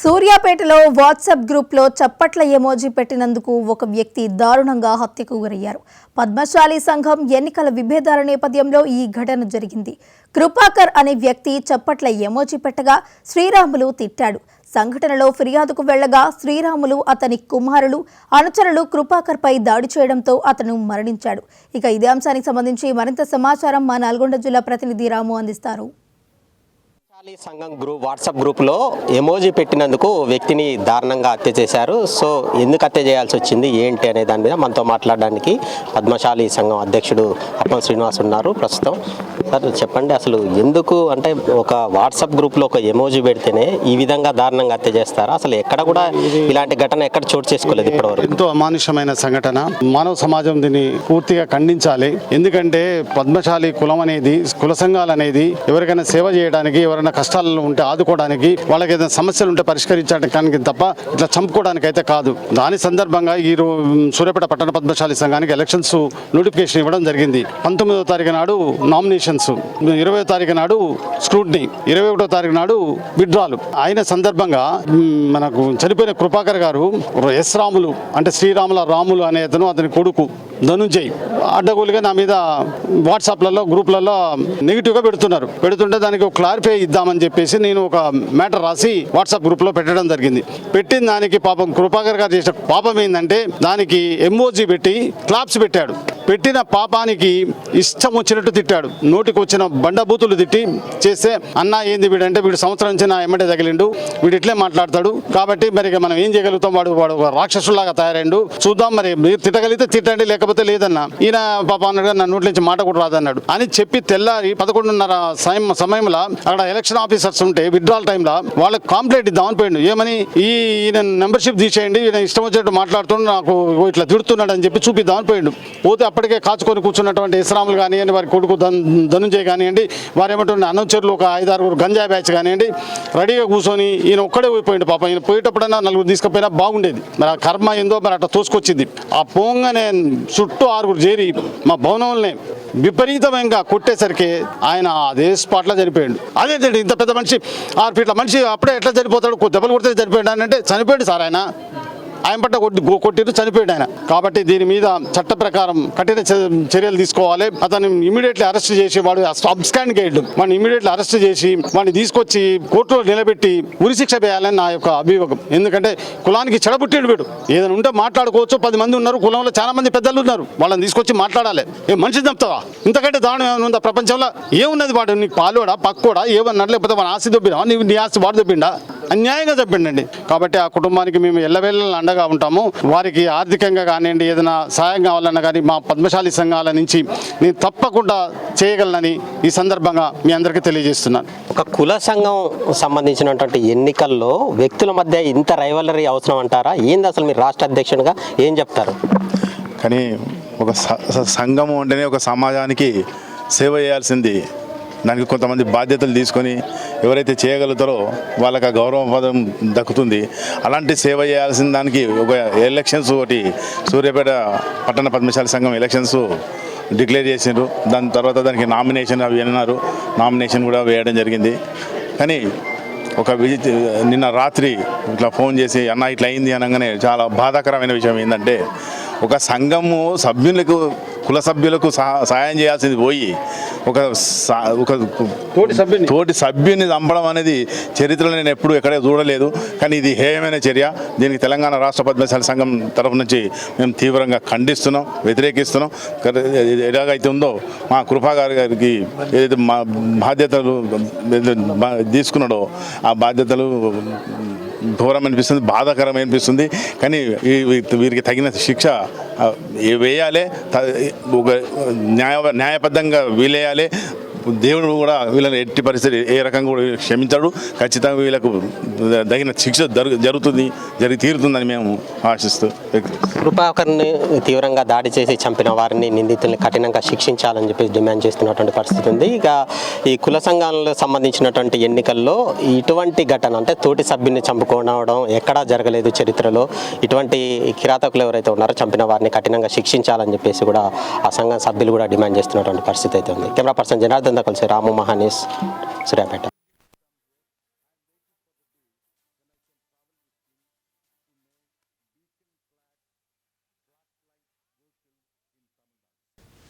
సూర్యాపేటలో వాట్సాప్ గ్రూప్లో చప్పట్ల ఎమోజీ పెట్టినందుకు ఒక వ్యక్తి దారుణంగా హత్యకు గురయ్యారు. పద్మశాలి సంఘం ఎన్నికల విభేదాల నేపథ్యంలో ఈ ఘటన జరిగింది. కృపాకర్ అనే వ్యక్తి చప్పట్ల ఎమోజీ పెట్టగా శ్రీరాములు తిట్టాడు. సంఘటనలో ఫిర్యాదుకు వెళ్లగా శ్రీరాములు, అతని కుమారులు, అనుచరులు కృపాకర్పై దాడి చేయడంతో అతను మరణించాడు. ఇక ఇదే అంశానికి సంబంధించి మరింత సమాచారం మా నల్గొండ జిల్లా ప్రతినిధి రాము అందిస్తారు. సంఘం వాట్సాప్ గ్రూప్లో ఎమోజీ పెట్టినందుకు వ్యక్తిని దారుణంగా హత్య చేశారు. సో ఎందుకు హత్య చేయాల్సి వచ్చింది ఏంటి అనే దాని మీద మనతో మాట్లాడడానికి పద్మశాలి సంఘం అధ్యక్షుడు అప్పం శ్రీనివాస్ ఉన్నారు ప్రస్తుతం. సార్ చెప్పండి, అసలు ఎందుకు అంటే ఒక వాట్సాప్ గ్రూప్లో ఒక ఎమోజీ పెడితేనే ఈ విధంగా దారుణంగా హత్య చేస్తారా? అసలు ఎక్కడ కూడా ఇలాంటి ఘటన ఎక్కడ చోటు చేసుకోలేదు ఇప్పటివరకు. ఎంతో అమానుషమైన సంఘటన. మానవ సమాజం దీన్ని పూర్తిగా ఖండించాలి. ఎందుకంటే పద్మశాలి కులం అనేది, కుల సంఘాలు అనేది ఎవరికైనా సేవ చేయడానికి, ఎవరైనా కష్టాలలో ఉంటే ఆదుకోవడానికి, వాళ్ళకి ఏదైనా సమస్యలు ఉంటే పరిష్కరించడానికి తప్ప ఇట్లా చంపుకోవడానికి అయితే కాదు. దాని సందర్భంగా ఈ సూర్యాపేట పట్టణ పద్మశాలి సంఘానికి ఎలక్షన్స్ నోటిఫికేషన్ ఇవ్వడం జరిగింది. 19వ తారీఖు నాడు నామినేషన్స్, 20వ తారీఖు నాడు స్క్రూటినీ, 21వ తారీఖు నాడు విత్డ్రాలు అయిన సందర్భంగా మనకు చనిపోయిన కృపాకర్ గారు ఎస్ రాములు అంటే శ్రీరాముల రాములు అనే అతను, అతని కొడుకు ధనుంజయ్ అడ్డగోలుగా నా మీద వాట్సాప్లలో గ్రూప్లలో నెగిటివ్గా పెడుతుంటే దానికి ఒక క్లారిఫై ఇద్దామని చెప్పేసి నేను ఒక మ్యాటర్ రాసి వాట్సాప్ గ్రూప్లో పెట్టడం జరిగింది. పెట్టిన దానికి పాపం కృపాకర్ గారు చేసిన పాపం ఏంటంటే దానికి ఎమోజీ పెట్టి క్లాప్స్ పెట్టాడు. పెట్టిన పాపానికి ఇష్టం వచ్చినట్టు తిట్టాడు. నోటికి వచ్చిన బండబూతులు తిట్టి చేస్తే, అన్నా ఏంది వీడంటే, వీడు సంవత్సరం నుంచి నా ఎమ్మటే తగిలిండు, వీడు ఇట్లే మాట్లాడతాడు కాబట్టి మరి మనం ఏం చేయగలుగుతాం, వాడు రాక్షసులాగా తయారైండు, చూద్దాం, మరి మీరు తిట్టగలిగితే తిట్టండి, లేకపోతే లేదన్నా. ఈయన పాప అన్నాడు, నా నోటి నుంచి మాట కూడా రాదన్నాడు అని చెప్పి తెల్లారి 11:30 సమయంలో అక్కడ ఎలక్షన్ ఆఫీసర్స్ ఉంటే విత్డ్రాల్ టైంలో వాళ్ళకి కంప్లైంట్ ఇద్దామని పోయిండు. ఏమని, ఈయన మెంబర్షిప్ తీసేయండి, ఈయన ఇష్టం వచ్చినట్టు మాట్లాడుతుండు, నాకు ఇట్లా తిడుతున్నాడు అని చెప్పి చూపిద్దామని పోయిండు. పోతే అప్పటికే కాచుకొని కూర్చున్నటువంటి ఇస్రాములు కానివ్వండి, వారి కొడుకు ధనుంజయ్ కానివ్వండి, వారు ఏమంటున్న అనుచరులు ఒక 5-6 గంజా బ్యాచ్ కానివ్వండి, రెడీగా కూర్చొని ఈయన ఒక్కడే పోయిపోయిండు. పాప ఈయన పోయేటప్పుడైనా 4 తీసుకుపోయినా బాగుండేది. మరి ఆ కర్మ ఏందో మరి అట్లా తోసుకొచ్చింది. ఆ పోంగానే చుట్టూ 6 చేరి మా భవనంలోనే విపరీతంగా కొట్టేసరికి ఆయన అదే స్పాట్లో చనిపోయాడు. అదేంటండి, ఇంత పెద్ద మనిషి 6 ఫీట్ల మనిషి అప్పుడే ఎట్లా చనిపోతాడు, దెబ్బలు కొడితే చనిపోయాడు అని అంటే, చనిపోయాడు సార్ ఆయన పట్ల కొట్టిరు, చనిపోయాడు ఆయన. కాబట్టి దీని మీద చట్ట ప్రకారం కఠిన చర్యలు తీసుకోవాలి. అతను ఇమీడియట్లీ అరెస్ట్ చేసి, వాడు అబ్స్కాండ్ గైడ్, వాడిని ఇమీడియట్లీ అరెస్ట్ చేసి వాడిని తీసుకొచ్చి కోర్టులో నిలబెట్టి ఉరిశిక్ష వేయాలని నా యొక్క అభియోగం. ఎందుకంటే కులానికి చెడబుట్టిండు వీడు. ఏదైనా ఉంటే మాట్లాడుకోవచ్చు, 10 మంది ఉన్నారు, కులంలో చాలా మంది పెద్దలు ఉన్నారు, వాళ్ళని తీసుకొచ్చి మాట్లాడాలి. ఏ మనిషి చంపుతావా? ఇంతకంటే దారుణం ఏమైనా ఉందా ప్రపంచంలో? ఏమున్నది, వాడు నీకు పాలోడా పక్కోడా ఏమన్నాడు, లేకపోతే వాడు ఆస్తి దొబ్బినా, నీ ఆస్తి వాడు దొబ్బిండా? అన్యాయంగా చెప్పిండండి. కాబట్టి ఆ కుటుంబానికి మేము ఎల్లవేళలా అండగా ఉంటాము. వారికి ఆర్థికంగా కానివ్వండి, ఏదైనా సాయం కావాలన్నా కానీ మా పద్మశాలి సంఘాల నుంచి నేను తప్పకుండా చేయగలనని ఈ సందర్భంగా మీ అందరికీ తెలియజేస్తున్నాను. ఒక కుల సంఘం సంబంధించినటువంటి ఎన్నికల్లో వ్యక్తుల మధ్య ఇంత రైవలరీ అవసరం అంటారా? ఏంది అసలు మీరు రాష్ట్ర అధ్యక్షునిగా ఏం చెప్తారు? కానీ ఒక సంఘము అంటేనే ఒక సమాజానికి సేవ చేయాల్సింది. దానికి కొంతమంది బాధ్యతలు తీసుకొని ఎవరైతే చేయగలుగుతారో వాళ్ళకి ఆ గౌరవ పదం దక్కుతుంది. అలాంటి సేవ చేయాల్సిన దానికి ఒక ఎలక్షన్స్ ఒకటి సూర్యాపేట పట్టణ పద్మశాలి సంఘం ఎలక్షన్స్ డిక్లేర్ చేసిండ్రు. దాని తర్వాత దానికి నామినేషన్ అవి అన్నారు, నామినేషన్ కూడా వేయడం జరిగింది. కానీ నిన్న రాత్రి ఇట్లా ఫోన్ చేసి అన్న ఇట్లా అయింది అనగానే చాలా బాధాకరమైన విషయం ఏంటంటే, ఒక సంఘము సభ్యులకు, కుల సభ్యులకు సహాయం చేయాల్సింది పోయి ఒక తోటి సభ్యుని చంపడం అనేది చరిత్రలో నేను ఎప్పుడు ఎక్కడే చూడలేదు. కానీ ఇది హేయమైన చర్య. దీనికి తెలంగాణ రాష్ట్ర పద్మశాలి సంఘం తరఫు నుంచి మేము తీవ్రంగా ఖండిస్తున్నాం, వ్యతిరేకిస్తున్నాం. ఎలాగైతే ఉందో మా కృపా గారికి ఏదైతే మా బాధ్యతలు తీసుకున్నాడో ఆ బాధ్యతలు ఘోరం అనిపిస్తుంది, బాధాకరం అనిపిస్తుంది. కానీ వీరికి తగిన శిక్ష వేయాలి, న్యాయబద్ధంగా వీలేయాలి. దేవుడు కూడా వీళ్ళని ఎట్టి పరిస్థితి ఏ రకంగా కూడా క్షమించాడు. ఖచ్చితంగా వీళ్ళకు తగిన శిక్ష జరిగి తీరుతుందని మేము ఆశిస్తూ, కృపాకర్ని తీవ్రంగా దాడి చేసి చంపిన వారిని, నిందితుల్ని కఠినంగా శిక్షించాలని చెప్పి డిమాండ్ చేస్తున్నటువంటి పరిస్థితి ఉంది. ఇక ఈ కుల సంఘాలకు సంబంధించినటువంటి ఎన్నికల్లో ఇటువంటి ఘటన అంటే తోటి సభ్యుని చంపుకోవడం ఎక్కడా జరగలేదు చరిత్రలో. ఇటువంటి కిరాతకులు ఎవరైతే ఉన్నారో చంపిన వారిని కఠినంగా శిక్షించాలని చెప్పేసి కూడా ఆ సంఘం సభ్యులు కూడా డిమాండ్ చేస్తున్నటువంటి పరిస్థితి అయితే ఉంది. కెమెరా పర్సన్ జనార్దన్ కలిసి రాము మహానీస్, సూర్యాపేట.